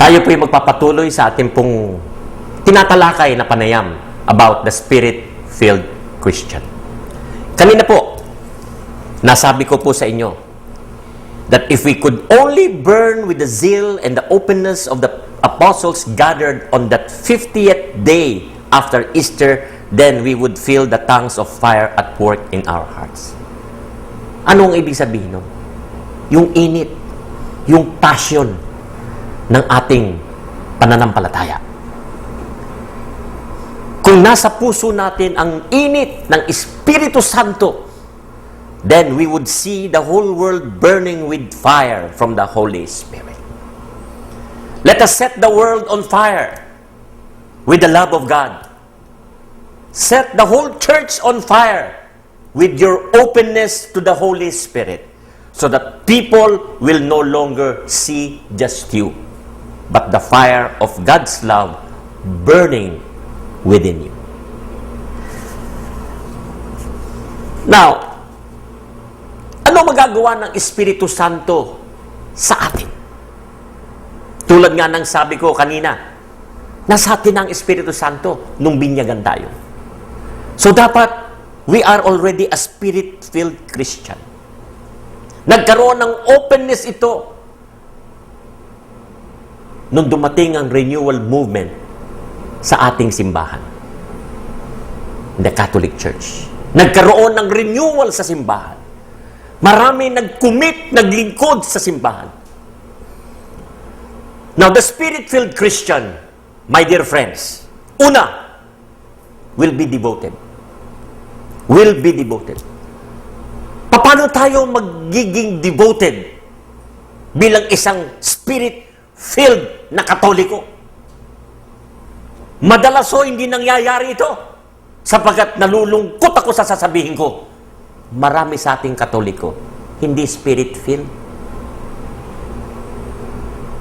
Tayo po'y magpapatuloy sa ating pong tinatalakay na panayam about the Spirit-filled Christian. Kanina po, nasabi ko po sa inyo that if we could only burn with the zeal and the openness of the apostles gathered on that 50th day after Easter, then we would feel the tongues of fire at work in our hearts. Anong ibig sabihin nun? Yung init, yung passion ng ating pananampalataya. Kung nasa puso natin ang init ng Espiritu Santo, then we would see the whole world burning with fire from the Holy Spirit. Let us set the world on fire with the love of God. Set the whole church on fire with your openness to the Holy Spirit, so that people will no longer see just you, but the fire of God's love burning within you. Now, ano magagawa ng Espiritu Santo sa atin? Tulad nga ng sabi ko kanina, nasa atin ang Espiritu Santo nung binyagan tayo. So dapat, we are already a Spirit-filled Christian. Nagkaroon ng openness ito nung dumating ang renewal movement sa ating simbahan, the Catholic Church. Nagkaroon ng renewal sa simbahan. Marami nag-commit, naglingkod sa simbahan. Now, the Spirit-filled Christian, my dear friends, una, will be devoted. Will be devoted. Paano tayo magiging devoted bilang isang Spirit-filled na Katoliko? Madalas hindi nangyayari ito sapagkat nalulungkot ako sa sasabihin ko. Marami sa ating Katoliko hindi Spirit-filled.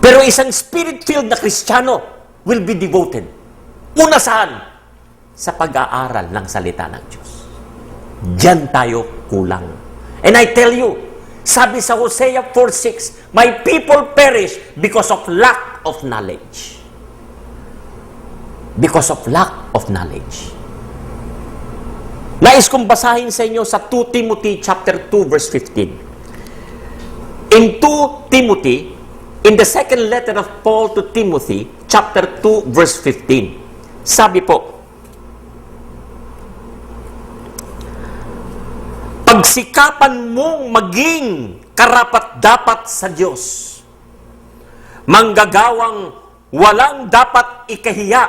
Pero isang Spirit-filled na Kristiyano will be devoted. Una saan? Sa pag-aaral ng salita ng Diyos. Diyan tayo kulang. And I tell you, sabi sa Hosea 4:6, my people perish because of lack of knowledge. Because of lack of knowledge. Nais kong basahin sa inyo sa 2 Timothy chapter 2 verse 15. In 2 Timothy, in the second letter of Paul to Timothy, chapter 2 verse 15, sabi po, pagsikapan mong maging karapat-dapat sa Diyos, manggagawang walang dapat ikahiya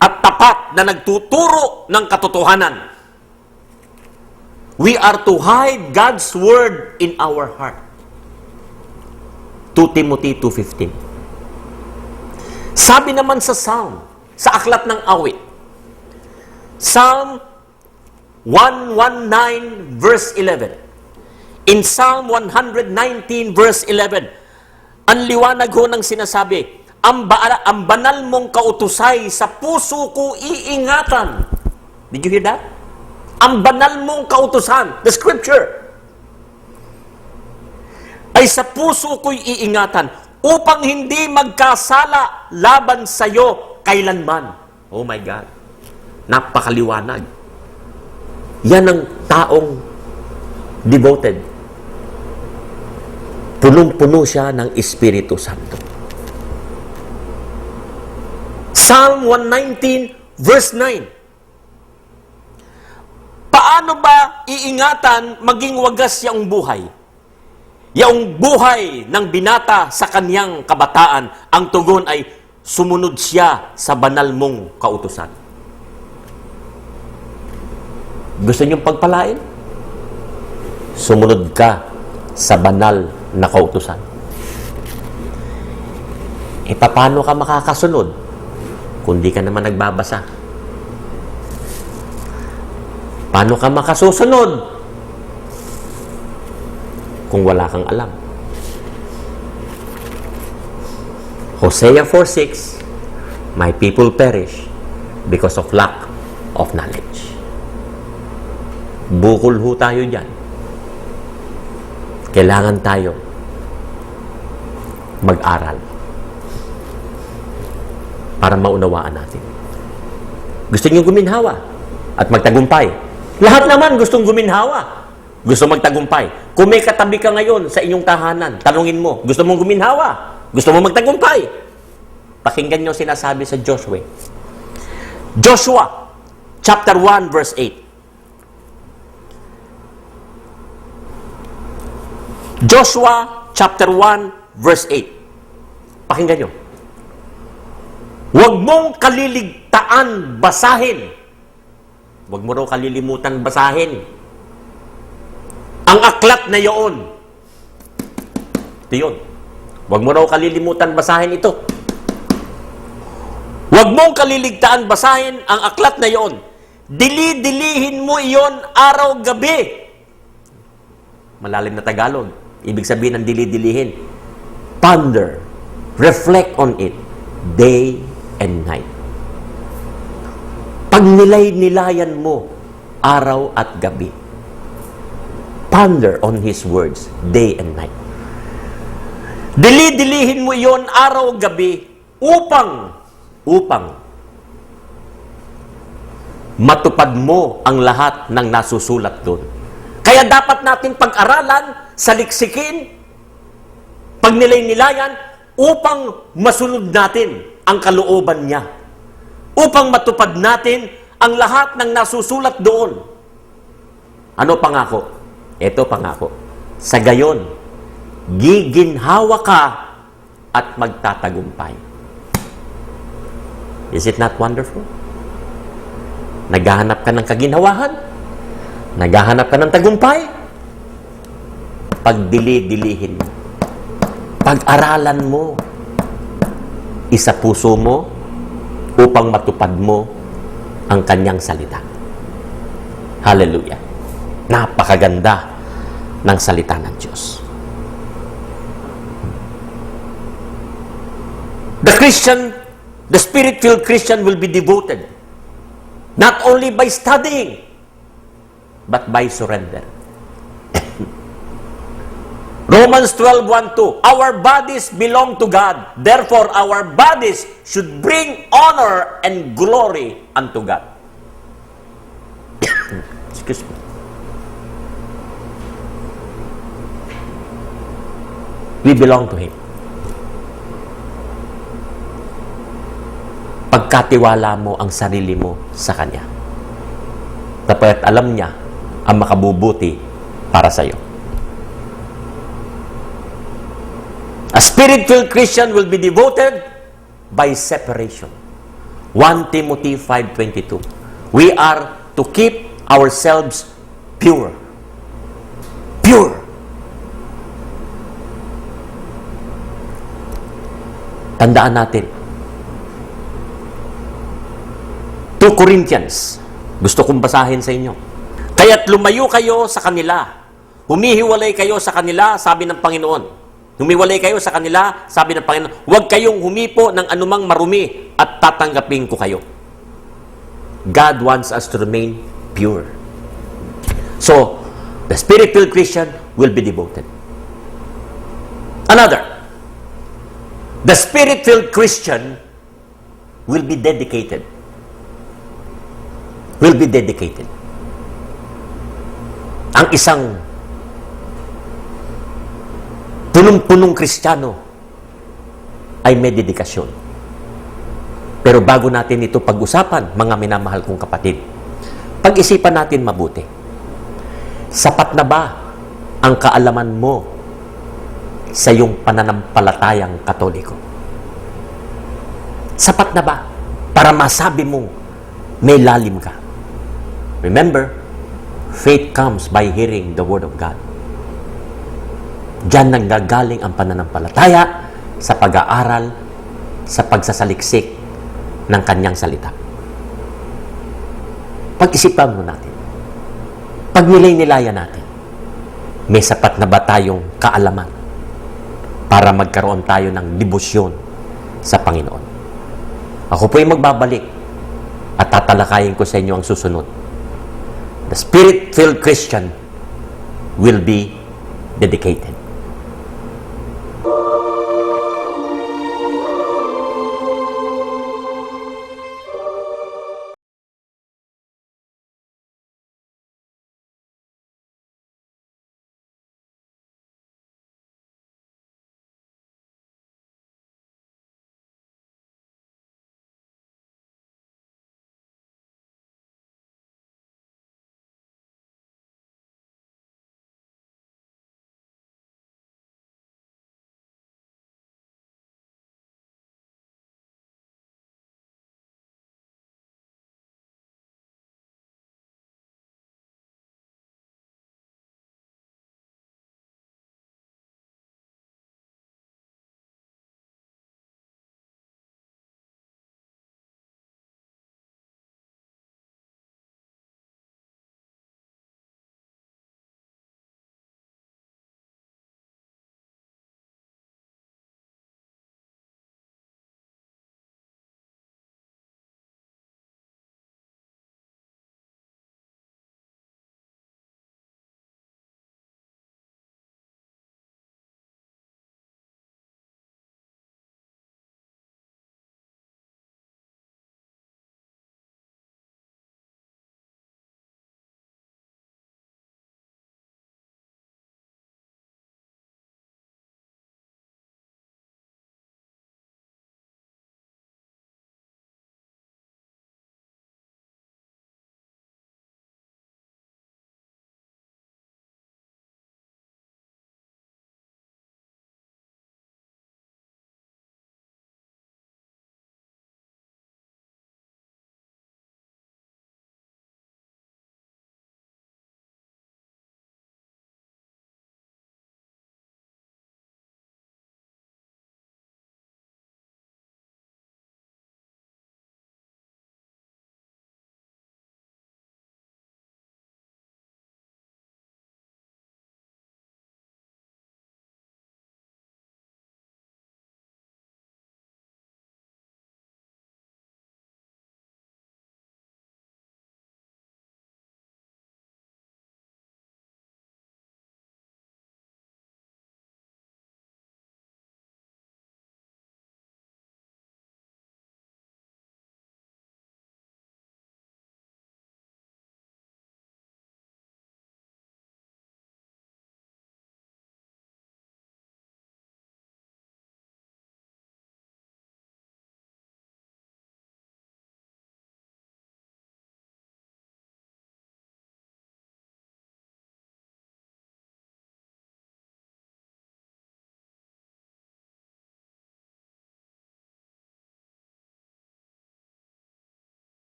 at tapat na nagtuturo ng katotohanan. We are to hide God's word in our heart. 2 Timothy 2:15. Sabi naman sa Psalm, sa aklat ng awit, Psalm 119 verse 11. In Psalm 119 verse 11, ang liwanag ho ng sinasabi, ang banal mong kautusay sa puso ko iingatan. Did you hear that? Ang banal mong kautusan, the scripture, ay sa puso ko'y iingatan upang hindi magkasala laban sa iyo kailanman. Oh my God. Napakaliwanag. Yan ang taong devoted. Punong-puno siya ng Espiritu Santo. Psalm 119 verse 9. Paano ba iingatan maging wagas yang buhay? Yung buhay ng binata sa kanyang kabataan, ang tugon ay sumunod siya sa banal mong kautusan. Gusto niyong pagpalain? Sumunod ka sa banal na kautusan. E paano ka makakasunod kung di ka naman nagbabasa? Paano ka makasusunod kung wala kang alam? Hosea 4:6, my people perish because of lack of knowledge. Bukol ho tayo dyan. Kailangan tayo mag-aral. para maunawaan natin. Gusto niyo guminhawa at magtagumpay. Lahat naman gustong guminhawa. Gusto magtagumpay. Kung may katabi ka ngayon sa inyong tahanan, tanungin mo, gusto mong guminhawa? Gusto mong magtagumpay? Pakinggan niyo sinasabi sa Joshua. Joshua, chapter 1, verse 8. Joshua, chapter 1, verse 8. Pakinggan niyo. Huwag mong kaliligtaan basahin. Huwag mo raw kalilimutan basahin. Ang aklat na iyon. Ito yun. Huwag mo raw kalilimutan basahin ito. Huwag mong kaliligtaan basahin ang aklat na iyon. Dili-dilihin mo iyon araw-gabi. Malalim na Tagalog. Ibig sabihin ng dili-dilihin. Ponder. Reflect on it. Day and night. Pagnilay-nilayan mo araw at gabi. Ponder on His words day and night. Dili-dilihin mo iyon araw-gabi upang matupad mo ang lahat ng nasusulat doon. Kaya dapat natin pag-aralan, saliksikin, pagnilay-nilayan upang masunod natin ang kalooban niya. Upang matupad natin ang lahat ng nasusulat doon. Ano pangako? Ito pangako. Sa gayon, giginhawa ka at magtatagumpay. Is it not wonderful? Naghahanap ka ng kaginhawahan? Naghahanap ka ng tagumpay? Pagdili-dilihin mo. Pag-aralan mo. Isa puso mo upang matupad mo ang kanyang salita. Hallelujah. Napakaganda ng salita ng Diyos. The Spirit-filled Christian will be devoted not only by studying but by surrender. Romans 12:1-2. Our bodies belong to God. Therefore, our bodies should bring honor and glory unto God. Excuse me. We belong to Him. Pagkatiwala mo ang sarili mo sa Kanya. Dapat alam niya ang makabubuti para sa iyo. A Spirit-filled Christian will be devoted by separation. 1 Timothy 5:22. We are to keep ourselves pure. Pure. Tandaan natin. 2 Corinthians. Gusto kong basahin sa inyo. Kaya't lumayo kayo sa kanila. Humihiwalay kayo sa kanila, sabi ng Panginoon. Humiwalay kayo sa kanila, sabi ng Panginoon, huwag kayong humipo ng anumang marumi at tatanggapin ko kayo. God wants us to remain pure. So, the Spirit-filled Christian will be devoted. Another, the Spirit-filled Christian will be dedicated. Will be dedicated. Ang isang punong-punong Kristiyano ay may dedikasyon. Pero bago natin ito pag-usapan, mga minamahal kong kapatid, pag-isipan natin mabuti. Sapat na ba ang kaalaman mo sa iyong pananampalatayang Katoliko? Sapat na ba para masabi mong may lalim ka? Remember, faith comes by hearing the Word of God. Diyan nanggagaling ang pananampalataya sa pag-aaral, sa pagsasaliksik ng kanyang salita. Pag-isipan mo natin. Pag-nilay-nilayan natin. May sapat na ba tayong kaalaman para magkaroon tayo ng debosyon sa Panginoon? Ako po ay magbabalik at tatalakayin ko sa inyo ang susunod. The Spirit-filled Christian will be dedicated.